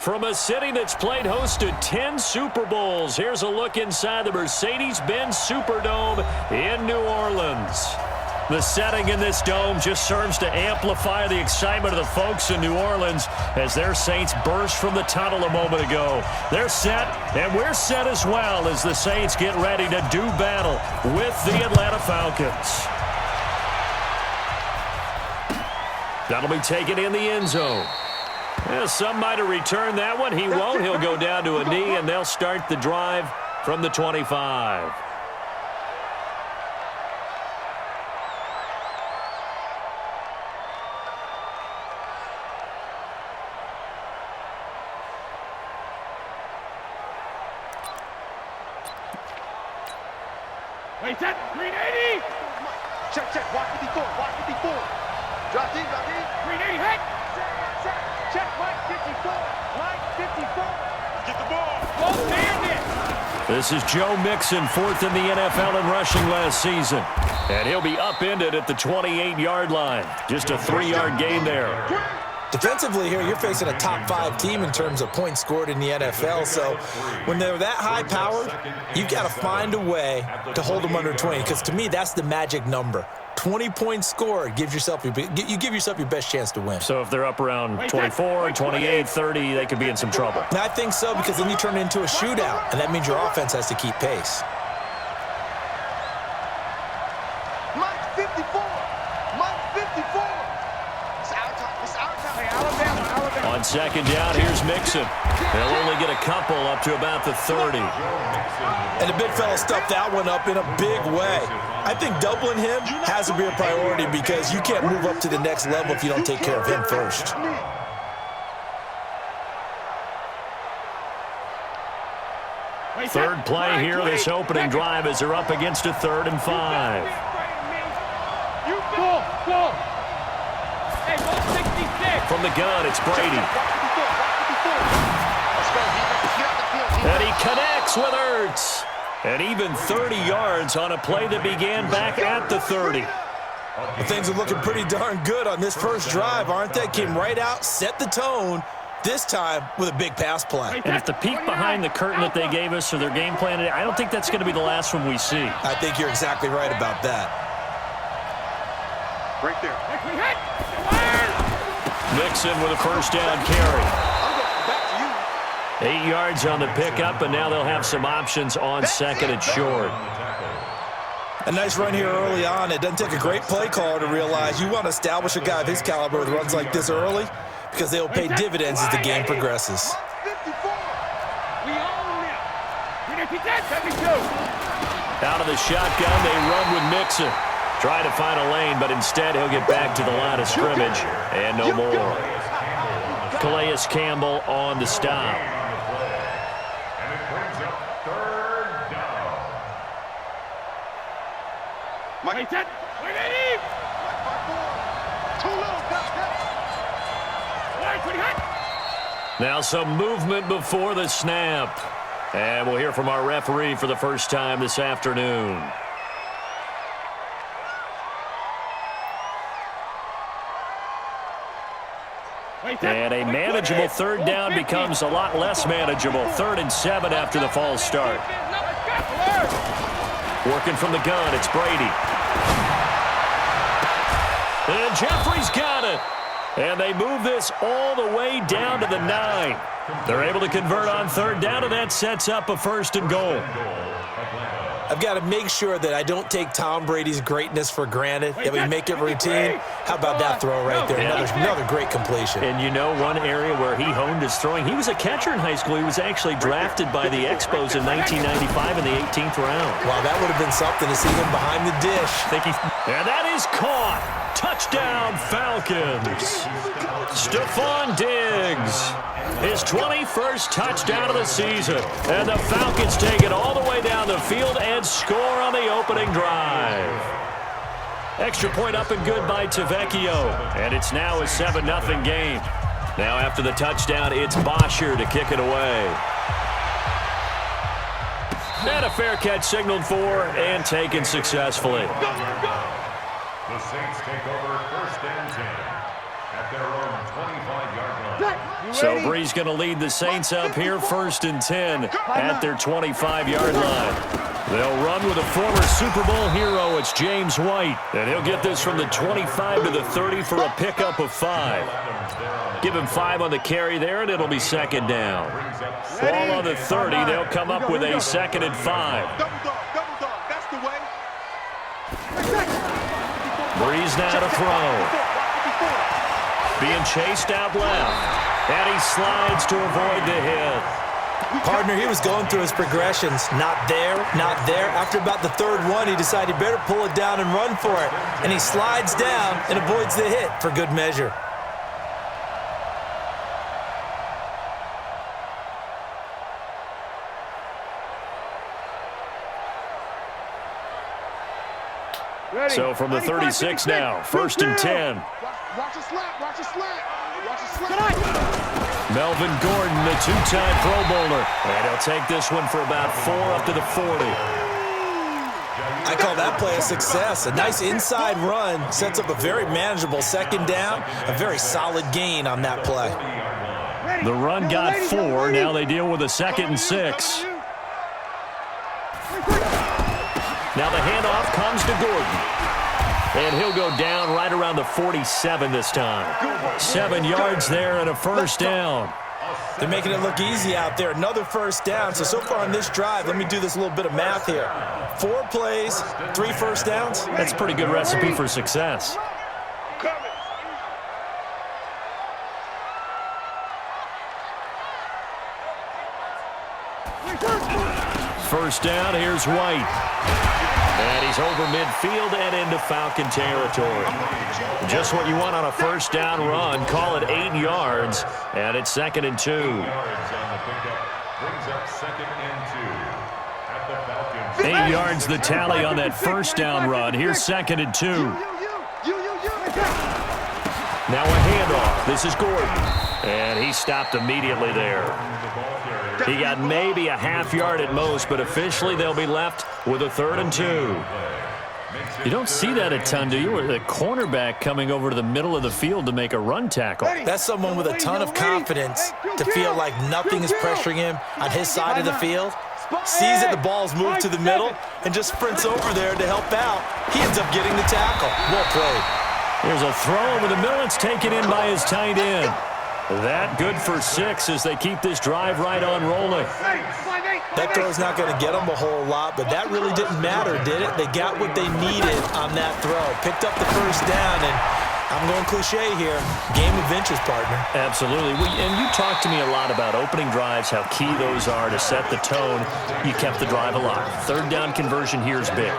From a city that's played host to 10 Super Bowls, here's a look inside the Mercedes-Benz Superdome in New Orleans. The setting in this dome just serves to amplify the excitement of the folks in New Orleans as their Saints burst from the tunnel a moment ago. They're set, and we're set as well as the Saints get ready to do battle with the Atlanta Falcons. That'll be taken in the end zone. Yeah, some might have returned that one. He won't. He'll go down to a knee, and they'll start the drive from the 25. Wait, set, 380! Check, walk 54, walk 54. Drop in. 380, hit! Check, line 54, line 54. Get the ball. Oh, damn it! This is Joe Mixon, fourth in the NFL in rushing last season. And he'll be upended at the 28-yard line. Just a 3-yard gain there. Defensively here, you're facing a top-5 team in terms of points scored in the NFL. So when they're that high-powered, you've got to find a way to hold them under 20. Because to me, that's the magic number. 20 points scored gives yourself you give yourself your best chance to win. So if they're up around 24, 28, 30, they could be in some trouble. And I think so, because then you turn it into a shootout, and that means your offense has to keep pace. Mike 54. Mike 54. It's our time. It's our time. Hey, Alabama. On second down, here's Mixon. They'll only get a couple up to about the 30. And the big fella stuffed that one up in a big way. I think doubling him has to be a priority because you can't move up to the next level if you don't take care of him first. Third play here, this opening drive as they're up against a 3rd and 5. You go! Hey, 166! From the gun, it's Brady. And he connects with Ertz. And even 30 yards on a play that began back at the 30. Well, things are looking pretty darn good on this first drive, aren't they? Came right out, set the tone, this time with a big pass play. And if the peek behind the curtain that they gave us for their game plan, I don't think that's going to be the last one we see. I think you're exactly right about that. Right there. Mixon with a first down carry. 8 yards on the pickup, and now they'll have some options on second and short. A nice run here early on. It doesn't take a great play caller to realize you want to establish a guy of his caliber with runs like this early because they'll pay dividends as the game progresses. We own it! Out of the shotgun, they run with Mixon. Try to find a lane, but instead he'll get back to the line of scrimmage, and no more. Calais Campbell on the stop. Mike, set, 380! Now some movement before the snap. And we'll hear from our referee for the first time this afternoon. And a manageable third down becomes a lot less manageable. 3rd and 7 after the false start. Working from the gun, it's Brady. And Jeffrey's got it. And they move this all the way down to the 9. They're able to convert on 3rd down, and that sets up a 1st and goal. I've got to make sure that I don't take Tom Brady's greatness for granted, that we make it routine. How about that throw right there? Another great completion. And you know one area where he honed his throwing, he was a catcher in high school. He was actually drafted by the Expos in 1995 in the 18th round. Wow, that would have been something to see him behind the dish. And that is caught. Touchdown, Falcons. Stephon Diggs. His 21st touchdown of the season. And the Falcons take it all the way down the field and score on the opening drive. Extra point up and good by Tavecchio. And it's now a 7-0 game. Now after the touchdown, it's Bosher to kick it away. And a fair catch signaled for and taken successfully. The Saints take over 1st and 10. at their own 25-yard line. So Bree's going to lead the Saints up here, 1st and 10 at their 25-yard line. They'll run with a former Super Bowl hero. It's James White. And he'll get this from the 25 to the 30 for a pickup of 5. Give him 5 on the carry there, and it'll be 2nd down. Ball on the 30. They'll come up with a 2nd and 5. Double dog, that's the way. Breeze now to throw. Being chased out left. And he slides to avoid the hit. Partner, he was going through his progressions. Not there, not there. After about the 3rd one, he decided he better pull it down and run for it. And he slides down and avoids the hit for good measure. So from the 36 now, 1st and 10. Watch a slap, watch a slap, watch a slap. Melvin Gordon, the 2-time Pro Bowler. And he'll take this one for about 4 up to the 40. I call that play a success. A nice inside run sets up a very manageable 2nd down. A very solid gain on that play. The run got 4. Now they deal with a 2nd and 6. Now the handoff comes to Gordon. And he'll go down right around the 47 this time. 7 yards there and a 1st down. They're making it look easy out there. Another 1st down. So far on this drive, let me do this little bit of math here. 4 plays, 3 1st downs. That's a pretty good recipe for success. First down, here's White. And he's over midfield and into Falcon territory. Just what you want on a 1st down run. Call it 8 yards, and it's 2nd and 2. Brings up 2nd and 2 at the Falcons. 8 yards the tally on that 1st down run. Here's 2nd and 2. Now a handoff. This is Gordon. And he stopped immediately there. He got maybe a half yard at most, but officially they'll be left with a 3rd and 2. You don't see that a ton, do you? With a cornerback coming over to the middle of the field to make a run tackle. That's someone with a ton of confidence to feel like nothing is pressuring him on his side of the field. Sees that the ball's moved to the middle and just sprints over there to help out. He ends up getting the tackle. Well played. Here's a throw over the middle. It's taken in by his tight end. That good for 6 as they keep this drive right on rolling. That throw's not going to get them a whole lot, but that really didn't matter, did it? They got what they needed on that throw. Picked up the 1st down, and I'm going cliche here. Game of inches, partner. Absolutely. And you talk to me a lot about opening drives, how key those are to set the tone. You kept the drive alive. 3rd down conversion here is big.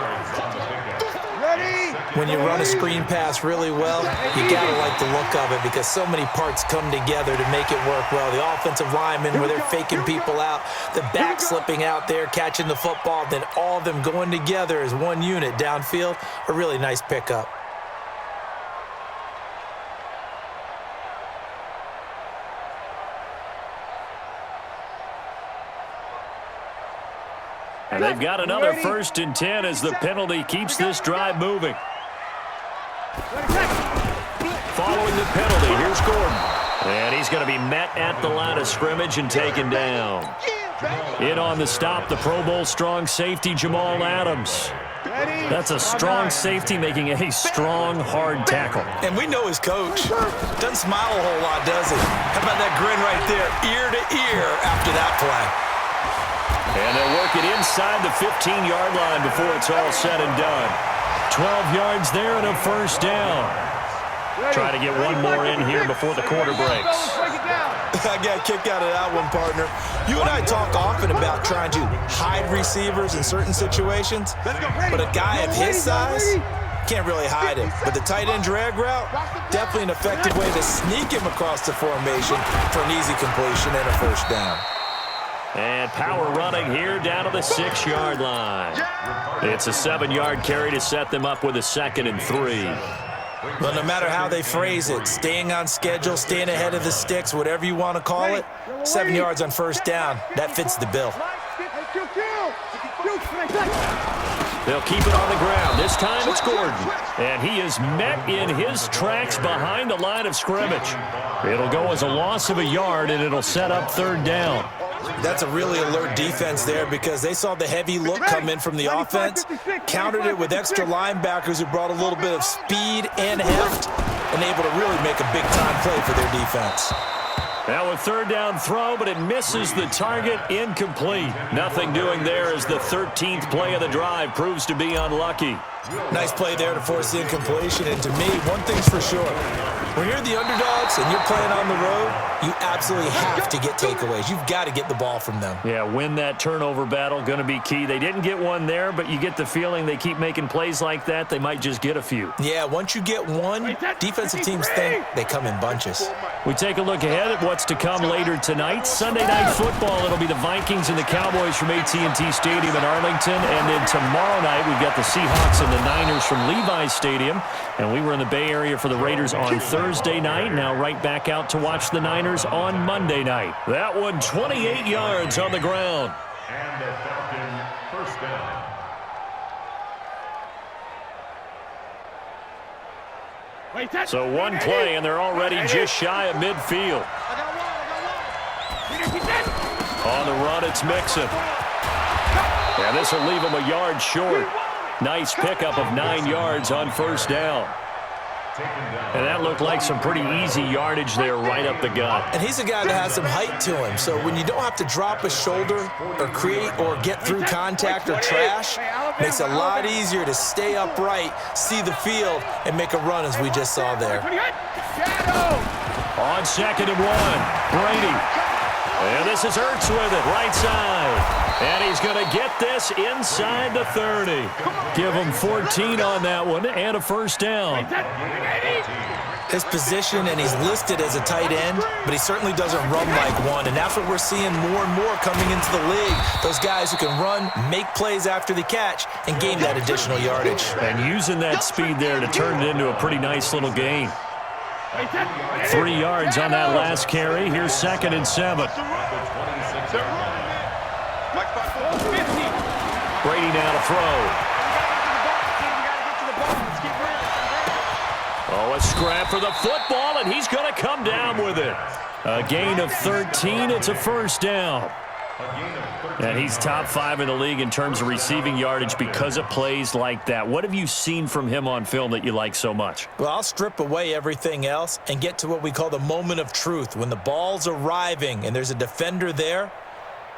When you run a screen pass really well, you got to like the look of it because so many parts come together to make it work well. The offensive linemen, where they're faking people out, the back slipping out there, catching the football, then all of them going together as one unit downfield, a really nice pickup. And they've got another 1st and 10 as the penalty keeps this drive moving. Following the penalty, here's Gordon. And he's going to be met at the line of scrimmage and taken down. In on the stop, the Pro Bowl strong safety, Jamal Adams. That's a strong safety making a strong, hard tackle. And we know his coach. Doesn't smile a whole lot, does he? How about that grin right there, ear to ear after that play? And they'll work it inside the 15-yard line before it's all said and done. 12 yards there and a 1st down. Try to get one more in here before the quarter breaks. I got a kick out of that one, partner. You and I talk often about trying to hide receivers in certain situations, but a guy of his size can't really hide him. But the tight end drag route, definitely an effective way to sneak him across the formation for an easy completion and a 1st down. And power running here down to the 6-yard line. It's a 7-yard carry to set them up with a 2nd and 3. Well, no matter how they phrase it, staying on schedule, staying ahead of the sticks, whatever you want to call it, 7 yards on 1st down, that fits the bill. They'll keep it on the ground. This time it's Gordon. And he is met in his tracks behind the line of scrimmage. It'll go as a loss of a yard, and it'll set up third down. That's a really alert defense there because they saw the heavy look come in from the offense, countered it with extra linebackers who brought a little bit of speed and heft, and able to really make a big-time play for their defense. Now a third down throw, but it misses the target, incomplete. Nothing doing there as the 13th play of the drive proves to be unlucky. Nice play there to force the incompletion, and to me, one thing's for sure. When you're the underdogs and you're playing on the road, you absolutely have to get takeaways. You've got to get the ball from them. Yeah, win that turnover battle, going to be key. They didn't get one there, but you get the feeling they keep making plays like that, they might just get a few. Yeah, once you get one, defensive teams think they come in bunches. We take a look ahead at what's to come later tonight. Sunday Night Football, it'll be the Vikings and the Cowboys from AT&T Stadium in Arlington. And then tomorrow night, we've got the Seahawks and the Niners from Levi's Stadium. And we were in the Bay Area for the Raiders on Thursday night. Now right back out to watch the Niners on Monday night. That one 28 yards on the ground. And the Falcon first down. So one play, and they're already just shy of midfield. On the run, it's Mixon. And this will leave him a yard short. Nice pickup of 9 yards on first down. And that looked like some pretty easy yardage there right up the gut. And he's a guy that has some height to him, so when you don't have to drop a shoulder or create or get through contact or trash, makes it a lot easier to stay upright, see the field, and make a run as we just saw there. On 2nd and 1, Brady. And this is Ertz with it, right side. And he's going to get this inside the 30. Give him 14 on that one and a first down. His position, and he's listed as a tight end, but he certainly doesn't run like one, and that's what we're seeing more and more coming into the league. Those guys who can run, make plays after the catch, and gain that additional yardage. And using that speed there to turn it into a pretty nice little gain. 3 yards on that last carry. Here's 2nd and 7. Brady now to throw. Oh, a scrap for the football, and he's going to come down with it. A gain of 13. It's a first down. And he's top 5 in the league in terms of receiving yardage because of plays like that. What have you seen from him on film that you like so much? Well, I'll strip away everything else and get to what we call the moment of truth. When the ball's arriving and there's a defender there,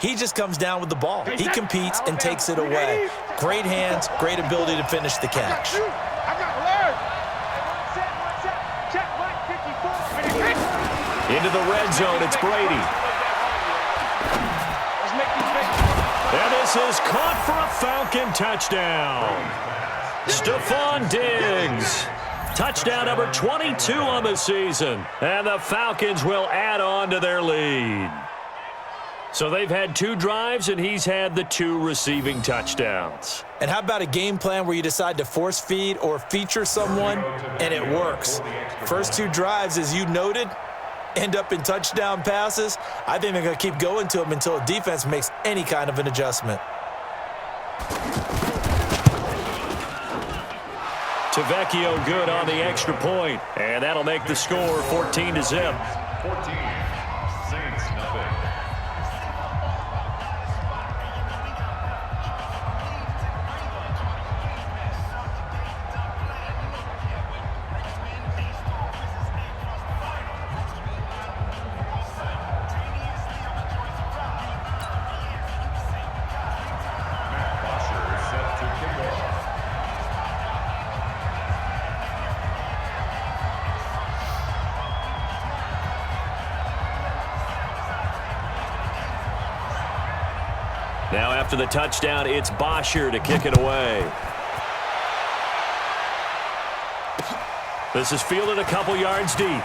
he just comes down with the ball. He competes and takes it away. Great hands, great ability to finish the catch. Into the red zone, it's Brady. And this is caught for a Falcon touchdown. Stephon Diggs. Touchdown number 22 on the season. And the Falcons will add on to their lead. So they've had 2 drives, and he's had the 2 receiving touchdowns. And how about a game plan where you decide to force feed or feature someone, and it works? First 2 drives, as you noted, end up in touchdown passes. I think they're going to keep going to them until a defense makes any kind of an adjustment. Tavecchio good on the extra point, and that'll make the score 14-0. 14, Saints nothing. Now after the touchdown, it's Bosher to kick it away. This is fielded a couple yards deep. And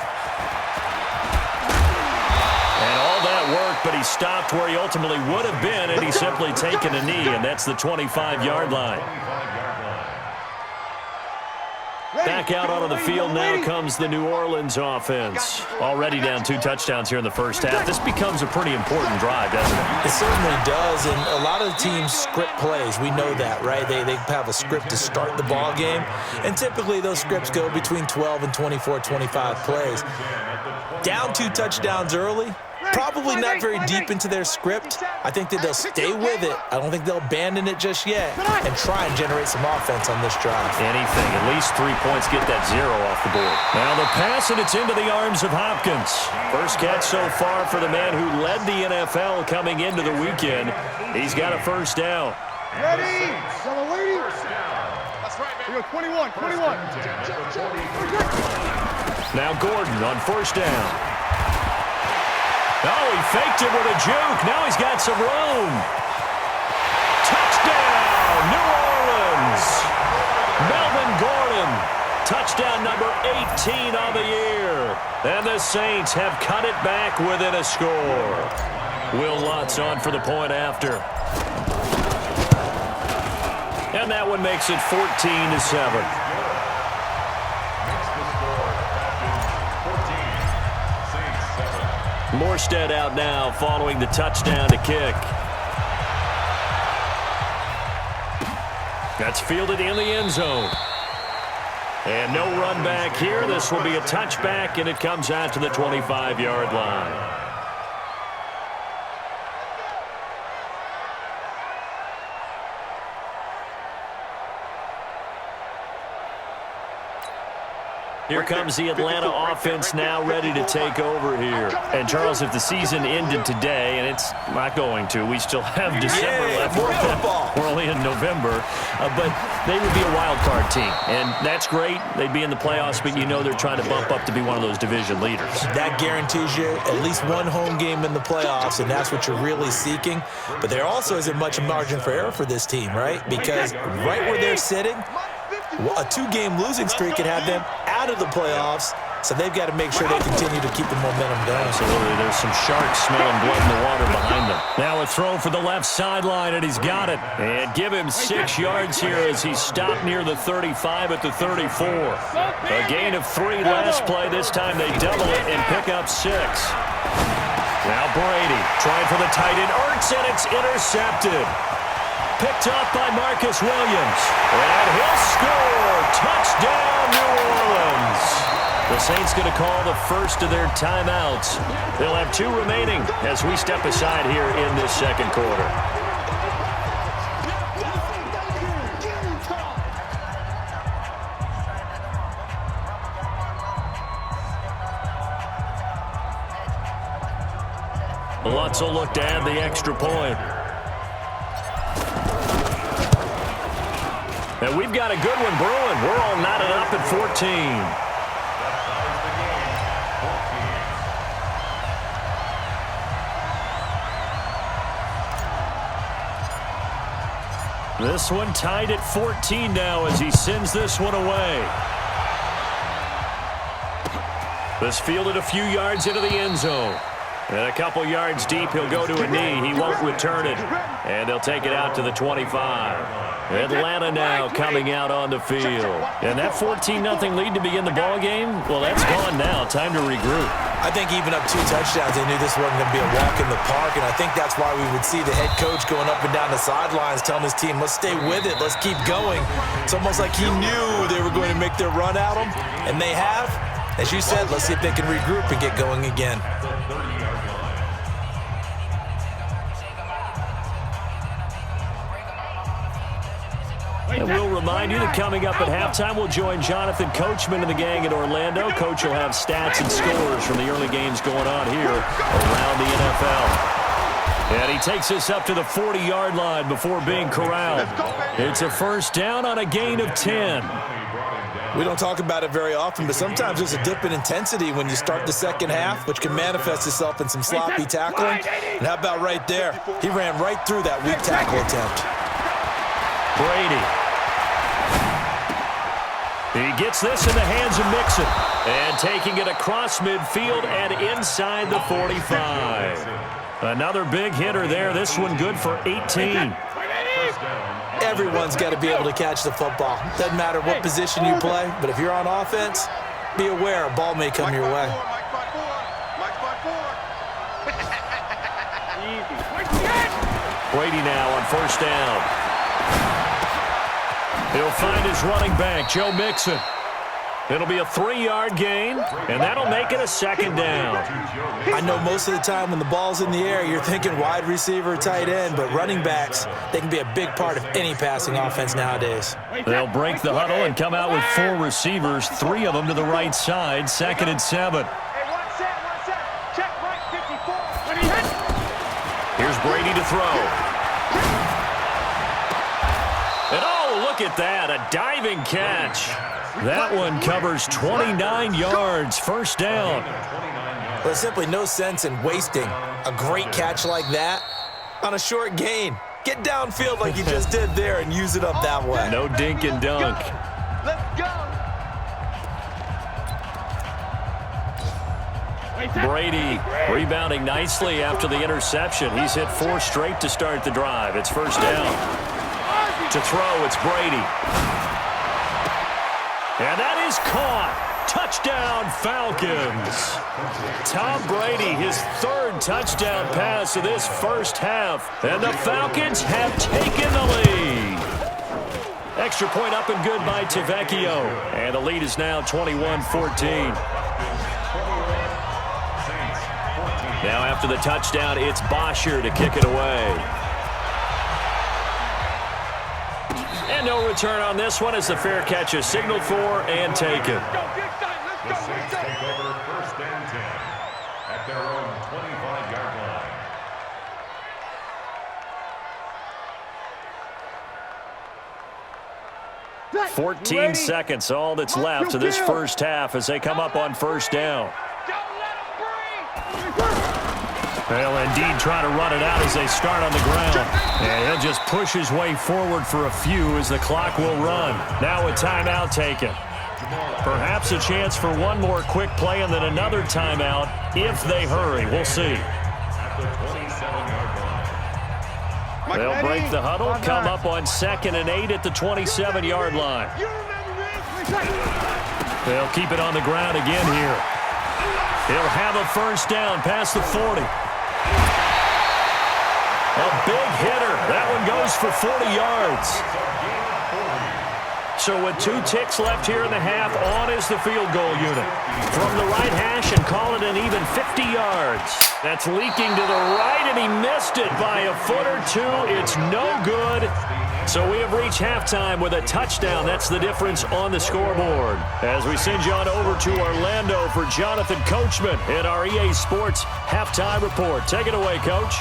all that work, but he stopped where he ultimately would have been, and he's simply taken a knee, and that's the 25-yard line. Back out onto the field now comes the New Orleans offense. Already down 2 touchdowns here in the first half. This becomes a pretty important drive, doesn't it? It certainly does, and a lot of the teams script plays. We know that, right? They have a script to start the ball game, and typically those scripts go between 12 and 24, 25 plays. Down 2 touchdowns early, probably not very deep into their script. I think that they'll stay with it. I don't think they'll abandon it just yet and try and generate some offense on this drive. Anything, at least 3 points, get that 0 off the board. Now the pass, and it's into the arms of Hopkins. First catch so far for the man who led the NFL coming into the weekend. He's got a first down. Ready? Yellow lady. That's right, man. 21. Now Gordon on first down. Oh, he faked it with a juke. Now he's got some room. Touchdown, New Orleans. Melvin Gordon, touchdown number 18 on the year. And the Saints have cut it back within a score. Will Lutz on for the point after. And that one makes it 14-7. Morstead out now following the touchdown to kick. That's fielded in the end zone. And no run back here. This will be a touchback, and it comes out to the 25-yard line. Here comes the Atlanta offense now ready to take over here. And, Charles, if the season ended today, and it's not going to, we still have December left. We're only in November. But they would be a wild card team. And that's great. They'd be in the playoffs, but you know they're trying to bump up to be one of those division leaders. That guarantees you at least one home game in the playoffs, and that's what you're really seeking. But there also isn't much margin for error for this team, right? Because right where they're sitting, a 2-game losing streak could have them out of the playoffs, so they've got to make sure they continue to keep the momentum going. Absolutely. There's some sharks smelling blood in the water behind them. Now a throw for the left sideline, and he's got it. And give him 6 yards here as he stopped near the 35 at the 34. A gain of 3 last play. This time they double it and pick up 6. Now Brady trying for the tight end. Ertz, and it's intercepted. Picked up by Marcus Williams. And he'll score. Touchdown, New Orleans. The Saints going to call the first of their timeouts. They'll have 2 remaining as we step aside here in this second quarter. Lutz will look to add the extra point. And we've got a good one brewing. We're all knotted up at 14. This one tied at 14 now as he sends this one away. This fielded a few yards into the end zone. And a couple yards deep, he'll go to a knee. He won't return it. And they'll take it out to the 25. Atlanta now coming out on the field. And that 14-0 lead to begin the ball game, well, that's gone now. Time to regroup. I think even up 2 touchdowns, they knew this wasn't going to be a walk in the park, and I think that's why we would see the head coach going up and down the sidelines telling his team, let's stay with it, let's keep going. It's almost like he knew they were going to make their run at him, and they have. As you said, let's see if they can regroup and get going again. And we'll remind you that coming up at halftime, we'll join Jonathan Coachman and the gang in Orlando. Coach will have stats and scores from the early games going on here around the NFL. And he takes us up to the 40-yard line before being corralled. It's a first down on a gain of 10. We don't talk about it very often, but sometimes there's a dip in intensity when you start the second half, which can manifest itself in some sloppy tackling. And how about right there? He ran right through that weak tackle attempt. Brady. He gets this in the hands of Mixon. And taking it across midfield and inside the 45. Another big hitter there. This one good for 18. Yeah, Everyone's got to be able to catch the football. Doesn't matter what position you play, but if you're on offense, be aware a ball may come your way. Brady now on first down. He'll find his running back, Joe Mixon. It'll be a 3-yard gain, and that'll make it a second down. I know most of the time when the ball's in the air, you're thinking wide receiver, tight end, but running backs, they can be a big part of any passing offense nowadays. They'll break the huddle and come out with 4 receivers, 3 of them to the right side, 2nd and 7. Here's Brady to throw. And oh, look at that, a diving catch. That one covers 29 yards, first down. There's simply no sense in wasting a great catch like that on a short gain. Get downfield like you just did there and use it up that way. No dink and dunk. Let's go. Brady rebounding nicely after the interception. He's hit 4 straight to start the drive. It's first down. To throw, it's Brady. And that is caught. Touchdown, Falcons. Tom Brady, his 3rd touchdown pass of this first half. And the Falcons have taken the lead. Extra point up and good by Tavecchio. And the lead is now 21-14. Now after the touchdown, it's Bosher to kick it away. And no return on this one as the fair catch is signaled for and taken. The Saints take over first and 10 at their own 25-yard line. 14 seconds, all that's left of this first half as they come up on first down. They'll indeed try to run it out as they start on the ground. And he'll just push his way forward for a few as the clock will run. Now a timeout taken. Perhaps a chance for one more quick play and then another timeout if they hurry. We'll see. They'll break the huddle, come up on 2nd and 8 at the 27-yard line. They'll keep it on the ground again here. He'll have a first down past the 40. A big hitter. That one goes for 40 yards. So with 2 ticks left here in the half, on is the field goal unit. From the right hash and call it an even 50 yards. That's leaking to the right, and he missed it by a foot or 2. It's no good. So we have reached halftime with a touchdown. That's the difference on the scoreboard. As we send you on over to Orlando for Jonathan Coachman in our EA Sports Halftime Report. Take it away, Coach.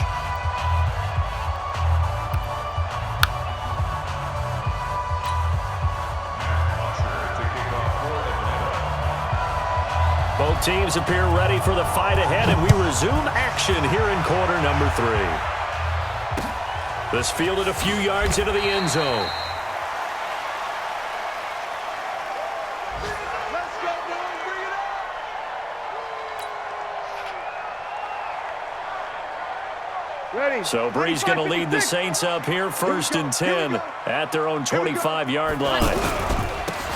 Both teams appear ready for the fight ahead, and we resume action here in quarter number 3. This fielded a few yards into the end zone. Let's go, boys. Bring it up. Ready. So Bree's going to lead the Saints up here, 1st and 10 at their own 25-yard line.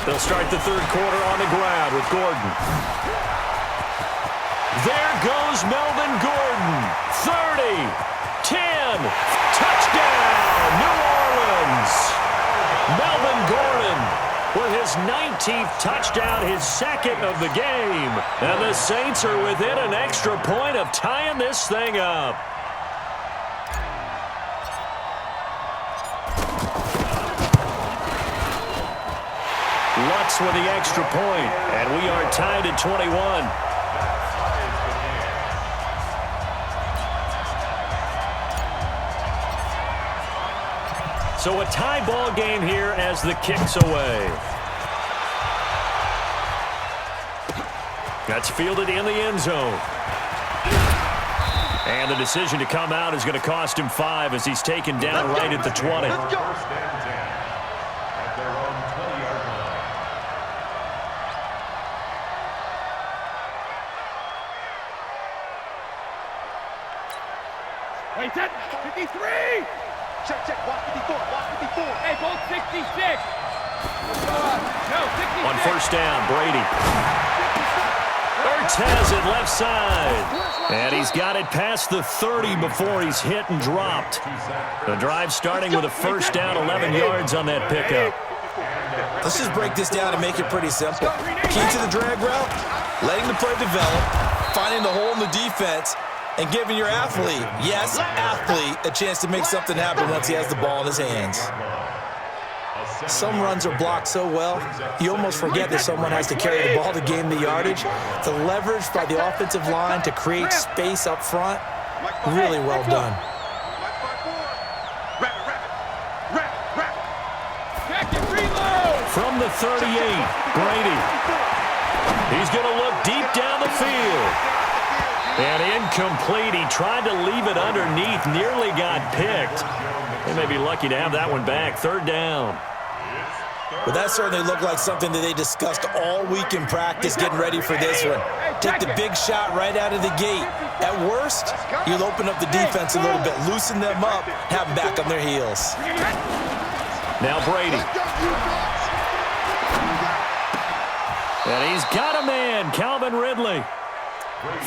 They'll start the 3rd quarter on the ground with Gordon. There goes Melvin Gordon. 30, 10, touchdown, New Orleans. Melvin Gordon with his 19th touchdown, his 2nd of the game. And the Saints are within an extra point of tying this thing up. Lutz with the extra point, and we are tied at 21. So a tie ball game here as the kick's away. That's fielded in the end zone. And the decision to come out is going to cost him 5 as he's taken down right at the 20. Let's go. First and 10 at their own 20-yard line. Wait, that 53. Check. Watch 54. Hey, both 66. No, 66. On first down, Brady. Ertz has it left side. And he's got it past the 30 before he's hit and dropped. The drive starting with a first down, 11 yards on that pickup. Let's just break this down and make it pretty simple. Key to the drag route, letting the play develop, finding the hole in the defense, and giving your athlete, yes, athlete, a chance to make something happen once he has the ball in his hands. Some runs are blocked so well, you almost forget that someone has to carry the ball to gain the yardage. The leverage by the offensive line to create space up front, really well done. From the 38, Brady. He's going to look deep down the field. And incomplete. He tried to leave it underneath, nearly got picked. They may be lucky to have that one back. Third down. Well, that certainly looked like something that they discussed all week in practice getting ready for this one. Take the big shot right out of the gate. At worst, you'll open up the defense a little bit, loosen them up, have them back on their heels. Now Brady. And he's got a man, Calvin Ridley.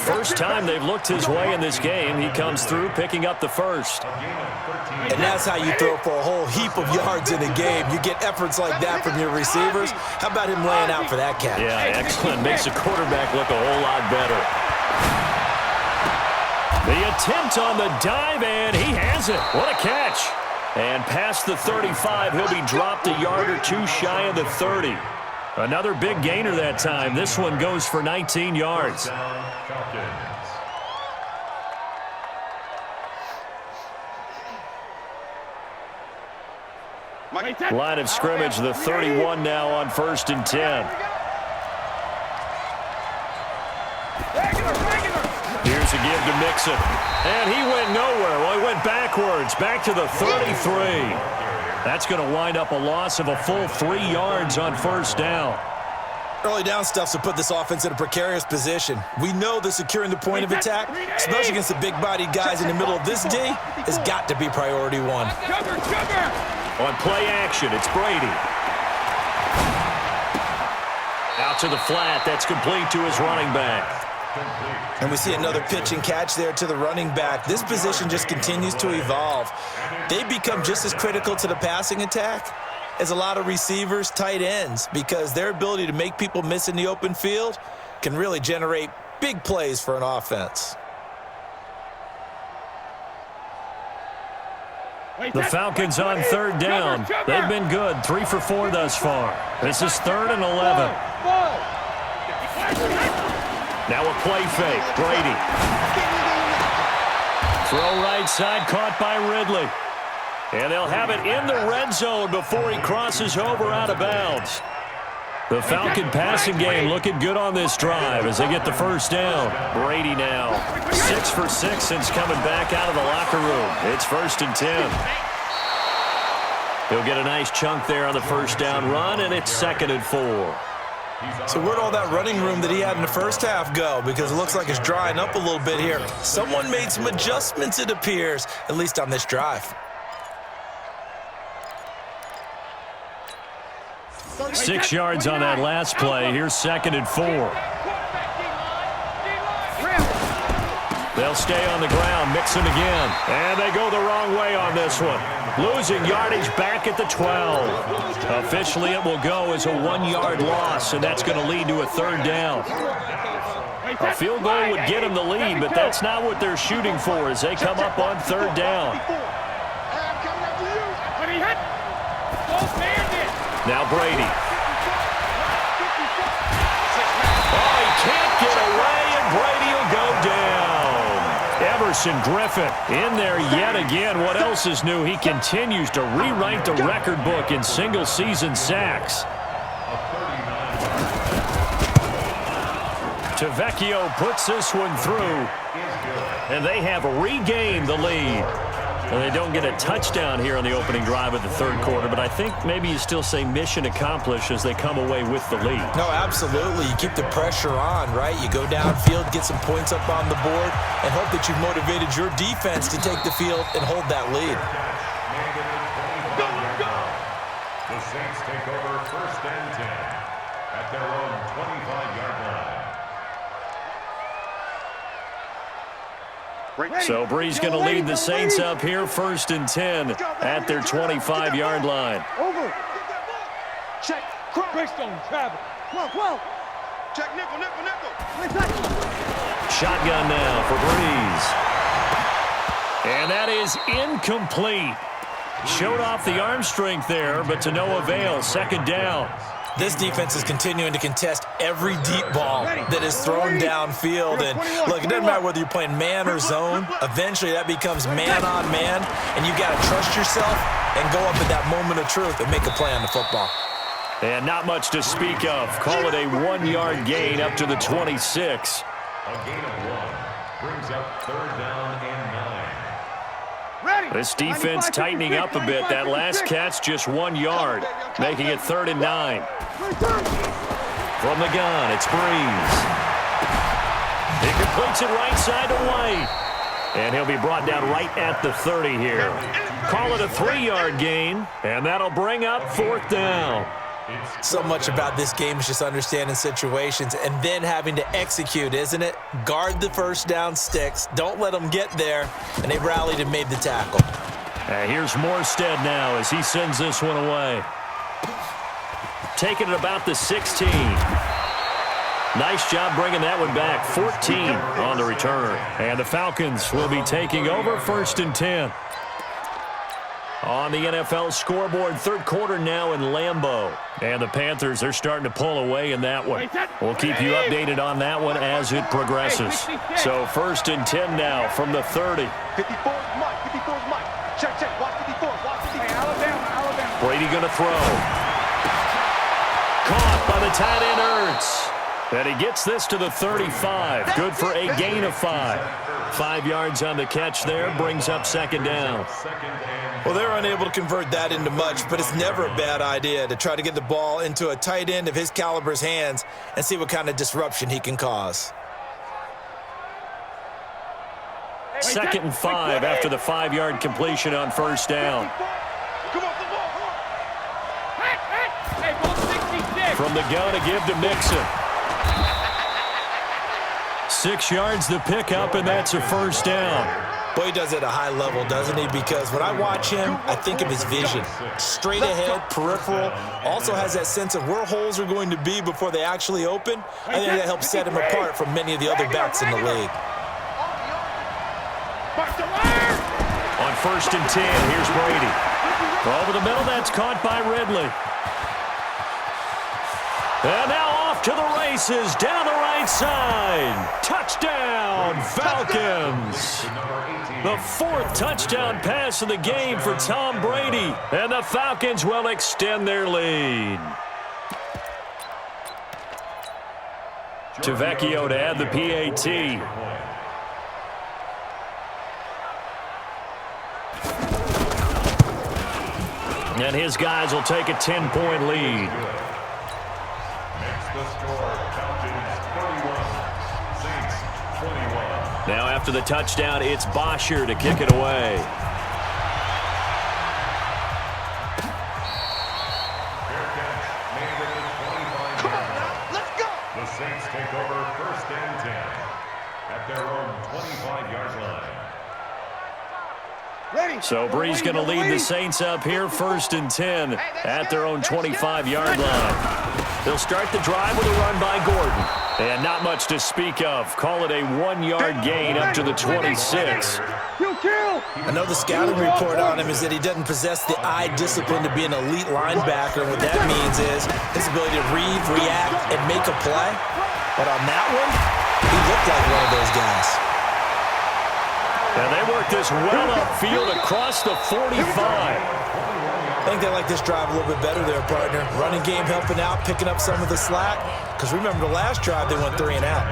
First time they've looked his way in this game. He comes through picking up the first. And that's how you throw for a whole heap of yards in a game. You get efforts like that from your receivers. How about him laying out for that catch? Yeah, excellent. Makes the quarterback look a whole lot better. The attempt on the dive, and he has it. What a catch. And past the 35, he'll be dropped a yard or two shy of the 30. Another big gainer that time. This one goes for 19 yards. Line of scrimmage, the 31 now on 1st and 10. Here's a give to Mixon. And he went nowhere. Well, he went backwards, back to the 33. That's going to wind up a loss of a full 3 yards on first down. Early down stuffs will put this offense in a precarious position. We know that securing the point of attack, especially against the big-bodied guys in the middle of this day, has got to be priority one. On play action, it's Brady. Out to the flat. That's complete to his running back. And we see another pitch and catch there to the running back. This position just continues to evolve. They become just as critical to the passing attack as a lot of receivers, tight ends, because their ability to make people miss in the open field can really generate big plays for an offense. The Falcons on third down. They've been good, 3 for 4 thus far. This is 3rd and 11. Now a play fake, Brady. Throw right side, caught by Ridley. And they'll have it in the red zone before he crosses over out of bounds. The Falcon passing game looking good on this drive as they get the first down. Brady now 6 for 6 since coming back out of the locker room. It's 1st and 10. He'll get a nice chunk there on the first down run, and it's 2nd and 4. So where'd all that running room that he had in the first half go? Because it looks like it's drying up a little bit here. Someone made some adjustments, it appears, at least on this drive. 6 yards on that last play. Here's 2nd and 4. They'll stay on the ground, mix them again. And they go the wrong way on this one. Losing yardage back at the 12. Officially, it will go as a 1-yard loss, and that's going to lead to a 3rd down. A field goal would get them the lead, but that's not what they're shooting for as they come up on 3rd down. Now Brady. Oh, he can't get away, and Brady will go down. Everson Griffin in there yet again. What else is new? He continues to rewrite the record book in single-season sacks. Tavecchio puts this one through, and they have regained the lead. And they don't get a touchdown here on the opening drive of the 3rd quarter, but I think maybe you still say mission accomplished as they come away with the lead. No, absolutely. You keep the pressure on, right? You go downfield, get some points up on the board, and hope that you've motivated your defense to take the field and hold that lead. So Bree's going to lead the Saints up here, 1st and 10 at their 25-yard line. Over. Check. Greystone, travel. 12. Check nickel. Shotgun now for Breeze. And that is incomplete. Showed off the arm strength there, but to no avail. 2nd down. This defense is continuing to contest every deep ball that is thrown downfield. And look, it doesn't matter whether you're playing man or zone. Eventually, that becomes man on man, and you've got to trust yourself and go up at that moment of truth and make a play on the football. And not much to speak of. Call it a 1-yard gain up to the 26. A gain of 1 brings up 3rd down and 9. This defense tightening up a bit. That last catch just 1 yard, making it 3rd and 9. From the gun, it's Breeze. He completes it right side to White. And he'll be brought down right at the 30 here. Call it a 3-yard gain, and that'll bring up 4th down. So much about this game is just understanding situations and then having to execute, isn't it? Guard the first down sticks. Don't let them get there. And they rallied and made the tackle. Here's Morstead now as he sends this one away. Taking it about the 16. Nice job bringing that one back. 14 on the return. And the Falcons will be taking over, 1st and 10. On the NFL scoreboard, 3rd quarter now in Lambeau. And the Panthers are starting to pull away in that one. We'll keep you updated on that one as it progresses. So 1st and 10 now from the 30. 54's Mike. Check. Watch 54. Hey, Alabama. Brady going to throw. Caught by the tight end Ertz. And he gets this to the 35. Good for a gain of 5. 5 yards on the catch there. Brings up 2nd down. Well, they're unable to convert that into much, but it's never a bad idea to try to get the ball into a tight end of his caliber's hands and see what kind of disruption he can cause. 2nd and 5 after the 5-yard completion on 1st down. Hey, both 66. From the gun to give to Mixon. 6 yards the pickup, and that's a 1st down. Boy, he does it at a high level, doesn't he? Because when I watch him, I think of his vision. Straight ahead, peripheral. Also has that sense of where holes are going to be before they actually open. I think that helps set him apart from many of the other backs in the league. On 1st and 10, here's Brady. Over the middle, that's caught by Ridley. And now off to the races, down the right side. Touchdown, Falcons. The 4th touchdown pass of the game for Tom Brady. And the Falcons will extend their lead. Tavecchio to add the PAT. And his guys will take a 10-point lead. The score, Falcons 41, Saints 21. Now after the touchdown, it's Bosher to kick it away. Fair catch made at the 25-yard line. Let's go. The Saints take over 1st and 10 at their own 25-yard line. So Bree's going to lead the Saints up here, 1st and 10 at their own 25-yard line. They'll start the drive with a run by Gordon. And not much to speak of. Call it a 1-yard gain up to the 26. I know the scouting report on him is that he doesn't possess the eye discipline to be an elite linebacker. And what that means is his ability to read, react, and make a play. But on that one, he looked like one of those guys. And they work this well upfield across the 45. I think they like this drive a little bit better there, partner. Running game helping out, picking up some of the slack. Because remember the last drive, they went 3 and out.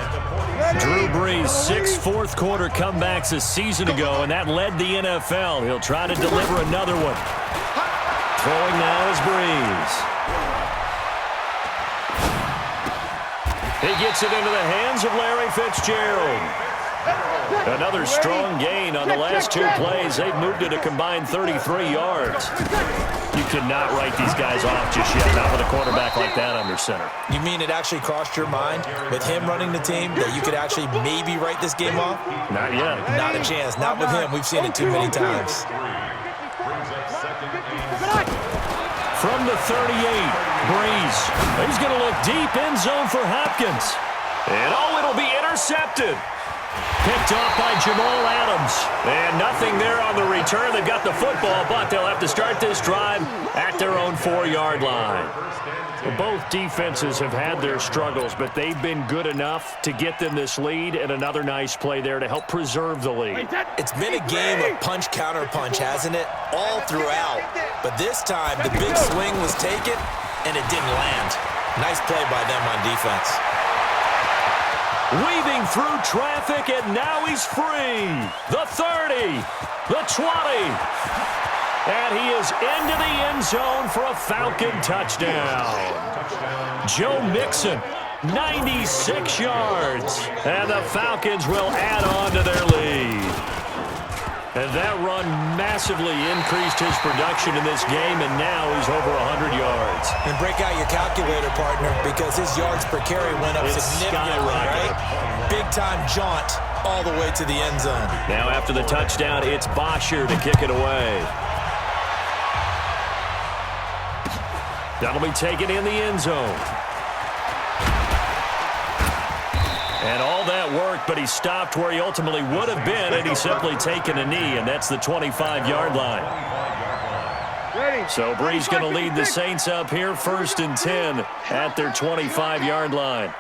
Drew Brees, 6 fourth-quarter comebacks a season ago, and that led the NFL. He'll try to deliver another one. Throwing now is Brees. He gets it into the hands of Larry Fitzgerald. Another strong gain on the last 2 plays. They've moved it a combined 33 yards. You cannot write these guys off just yet, not with a quarterback like that under center. You mean it actually crossed your mind with him running the team that you could actually maybe write this game off? Not yet. Not a chance. Not with him. We've seen it too many times. From the 38, Breeze. He's going to look deep end zone for Hopkins. And it'll be intercepted. Picked off by Jamal Adams. And nothing there on the return. They've got the football, but they'll have to start this drive at their own 4-yard line. Well, both defenses have had their struggles, but they've been good enough to get them this lead, and another nice play there to help preserve the lead. It's been a game of punch-counter-punch, hasn't it? All throughout. But this time, the big swing was taken, and it didn't land. Nice play by them on defense. Weaving through traffic, and now he's free. The 30, the 20. And he is into the end zone for a Falcon touchdown. Joe Mixon, 96 yards. And the Falcons will add on to their lead. And that run massively increased his production in this game, and now he's over 100 yards. And break out your calculator, partner, because his yards per carry went up significantly, right? Big-time jaunt all the way to the end zone. Now after the touchdown, it's Bosher to kick it away. That'll be taken in the end zone. And all that worked, but he stopped where he ultimately would have been, and he's simply taken a knee, and that's the 25-yard line. So Bree's going to lead the Saints up here, 1st and 10 at their 25-yard line.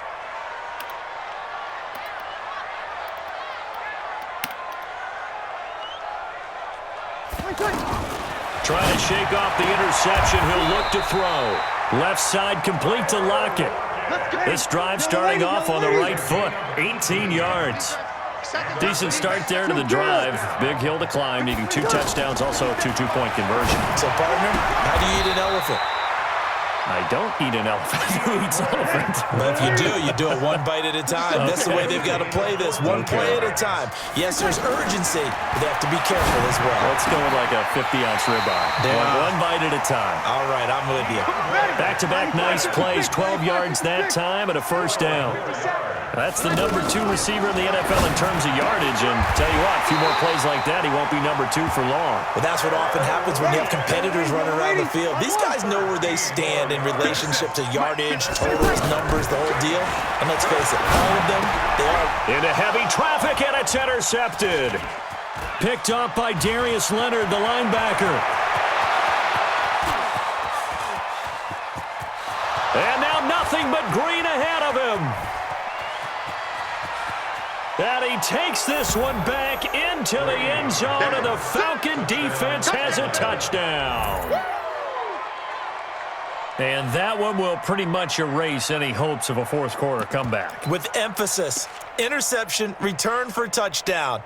Trying to shake off the interception. He'll look to throw. Left side complete to Lockett. This drive starting off on the right foot. 18 yards. Decent start there to the drive. Big hill to climb, needing 2 touchdowns, also a 2 two-point conversion. So, partner, how do you eat an elephant? I don't eat an elephant. Who eats elephant? But if you do it one bite at a time. Okay. That's the way they've got to play this, one play at a time. Yes, there's urgency, but they have to be careful as well. Let's go with like a 50-ounce ribeye. One bite at a time. All right, I'm with you. Back-to-back nice plays, 12 yards that time and a first down. That's the number 2 receiver in the NFL in terms of yardage, and tell you what, a few more plays like that, he won't be number 2 for long. Well, that's what often happens when you have competitors running around the field. These guys know where they stand in relationship to yardage, totals, numbers, the whole deal. And let's face it, all of them, they are into heavy traffic, and it's intercepted. Picked up by Darius Leonard, the linebacker. And now nothing but green ahead of him. And he takes this one back into the end zone, and the Falcon defense has a touchdown. And that one will pretty much erase any hopes of a fourth quarter comeback. With emphasis, interception, return for touchdown.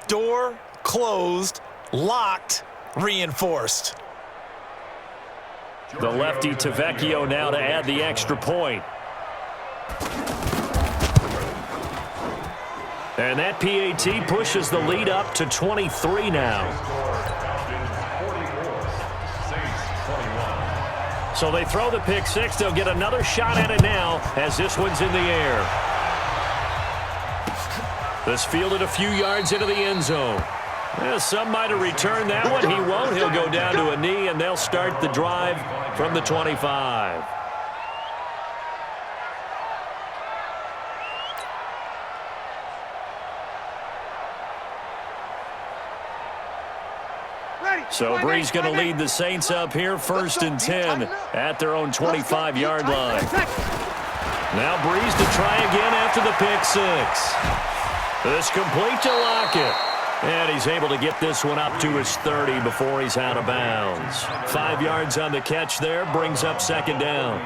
Door closed, locked, reinforced. The lefty Tavecchio now to add the extra point. And that PAT pushes the lead up to 23 now. So they throw the pick 6. They'll get another shot at it now as this one's in the air. This fielded a few yards into the end zone. Well, some might have returned that one. He won't. He'll go down to a knee, and they'll start the drive from the 25. So Bree's going to lead the Saints up here, 1st and 10 at their own 25-yard line. Now Breeze to try again after the pick 6. This complete to Lockett. And he's able to get this one up to his 30 before he's out of bounds. 5 yards on the catch there, brings up 2nd down.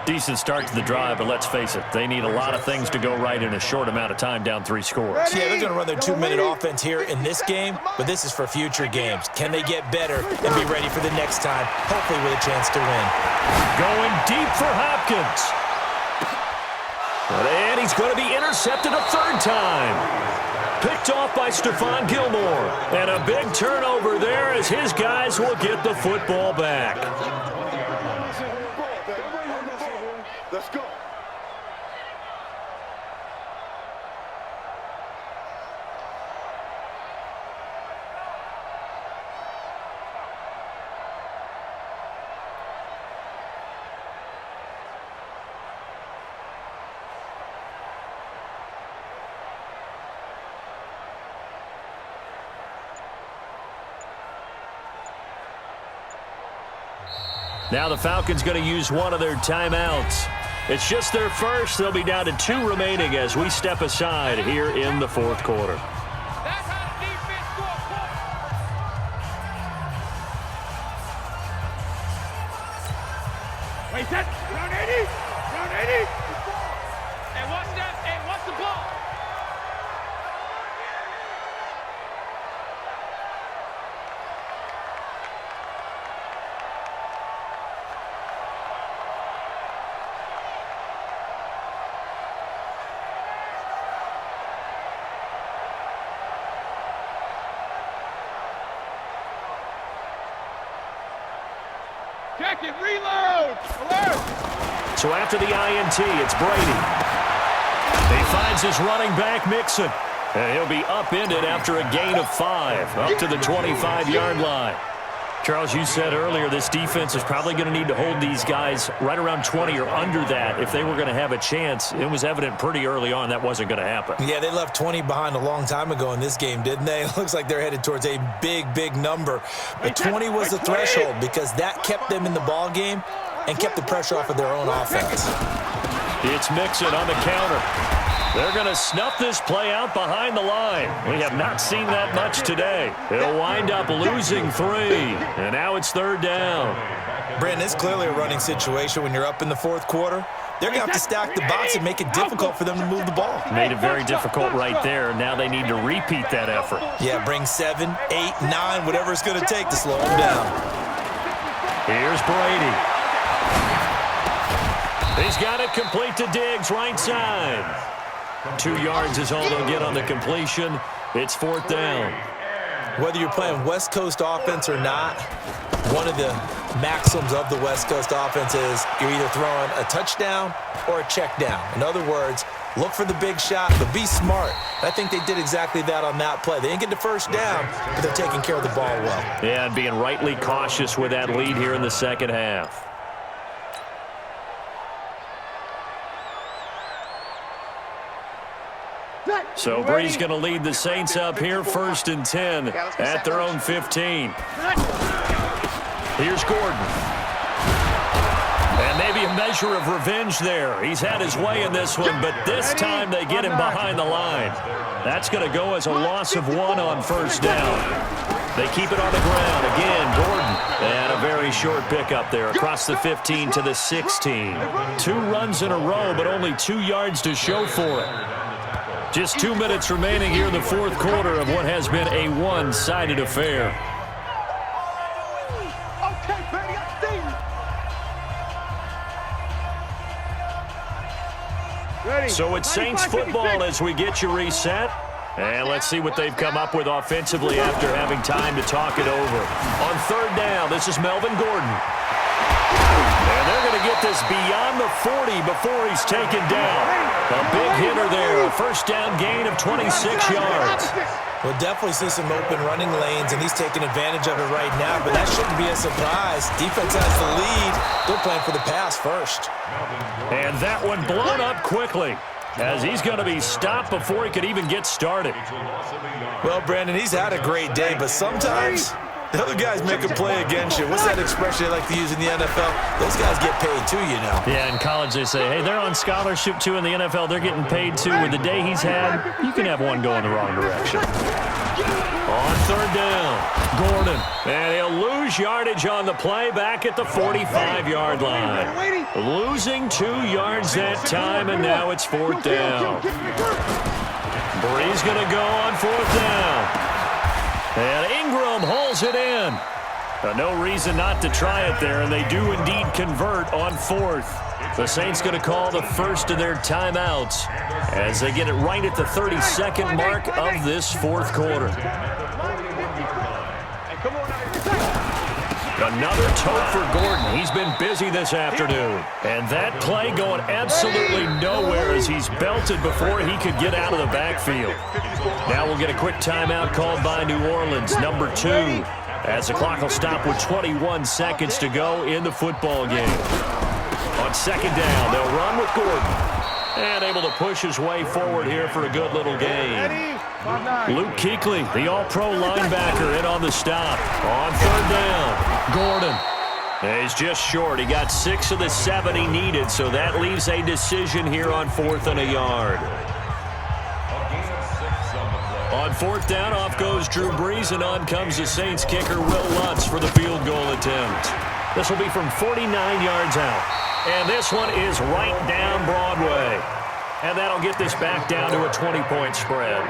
Decent start to the drive, but let's face it, they need a lot of things to go right in a short amount of time, down 3 scores. Yeah, they're going to run their 2-minute offense here in this game, but this is for future games. Can they get better and be ready for the next time, hopefully with a chance to win? Going deep for Hopkins. And he's going to be intercepted a 3rd time. Picked off by Stephon Gilmore. And a big turnover there as his guys will get the football back. Let's go. Now the Falcons going to use one of their timeouts. It's just their first. They'll be down to 2 remaining as we step aside here in the fourth quarter. That's how the defense score points. Wait, that round 80. Round 80. Hey, watch that. Hey, watch the ball. Check it, reload! Alert! So after the INT, it's Brady. He finds his running back, Mixon. And he'll be upended after a gain of 5, up to the 25-yard line. Charles, you said earlier this defense is probably going to need to hold these guys right around 20 or under that if they were going to have a chance. It was evident pretty early on that wasn't going to happen. Yeah, they left 20 behind a long time ago in this game, didn't they? It looks like they're headed towards a big, big number. But 20 was the threshold because that kept them in the ball game and kept the pressure off of their own offense. It's Mixon on the counter. They're going to snuff this play out behind the line. We have not seen that much today. They'll wind up losing 3, and now it's 3rd down. Brandon, it's clearly a running situation when you're up in the fourth quarter. They're going to have to stack the box and make it difficult for them to move the ball. Made it very difficult right there. Now they need to repeat that effort. Yeah, bring 7, 8, 9, whatever it's going to take to slow them down. Here's Brady. He's got it complete to Diggs, right side. 2 yards is all they'll get on the completion. It's 4th down. Whether you're playing West Coast offense or not, one of the maxims of the West Coast offense is you're either throwing a touchdown or a check down. In other words, look for the big shot, but be smart. I think they did exactly that on that play. They didn't get the first down, but they're taking care of the ball well. Yeah, and being rightly cautious with that lead here in the second half. So Bree's going to lead the Saints up here, 1st and 10 at their own 15. Here's Gordon. And maybe a measure of revenge there. He's had his way in this one, but this time they get him behind the line. That's going to go as a loss of 1 on 1st down. They keep it on the ground. Again, Gordon. And a very short pickup there across the 15 to the 16. 2 runs in a row, but only 2 yards to show for it. Just 2 minutes remaining here in the fourth quarter of what has been a one-sided affair. Okay, baby, I see you. So it's Saints football as we get you reset. And let's see what they've come up with offensively after having time to talk it over. On 3rd down, this is Melvin Gordon. And they're going to get this beyond the 40 before he's taken down. A big hitter there, a 1st down gain of 26 yards. We'll definitely see some open running lanes, and he's taking advantage of it right now, but that shouldn't be a surprise. Defense has the lead. They're playing for the pass first. And that one blown up quickly as he's going to be stopped before he could even get started. Well, Brandon, he's had a great day, but sometimes the other guys make a play against you. What's that expression they like to use in the NFL? Those guys get paid too, you know. Yeah, in college they say, hey, they're on scholarship too. In the NFL, they're getting paid too. With the day he's had, you can have one go in the wrong direction. On 3rd down, Gordon. And he'll lose yardage on the play back at the 45-yard line. Losing 2 yards that time, and now it's 4th down. Bree's going to go on 4th down. And Ingram hauls it in. No reason not to try it there, and they do indeed convert on 4th. The Saints going to call the first of their timeouts as they get it right at the 32nd mark of this fourth quarter. Another tote for Gordon. He's been busy this afternoon. And that play going absolutely nowhere as he's belted before he could get out of the backfield. Now we'll get a quick timeout called by New Orleans, number 2, as the clock will stop with 21 seconds to go in the football game. On second down, they'll run with Gordon. And able to push his way forward here for a good little gain. Luke Kuechly, the all-pro linebacker, in on the stop. On third down, Gordon. He's just short. He got 6 of the 7 he needed, so that leaves a decision here on 4th and a yard. On 4th down, off goes Drew Brees, and on comes the Saints kicker, Will Lutz, for the field goal attempt. This will be from 49 yards out. And this one is right down Broadway. And that'll get this back down to a 20-point spread.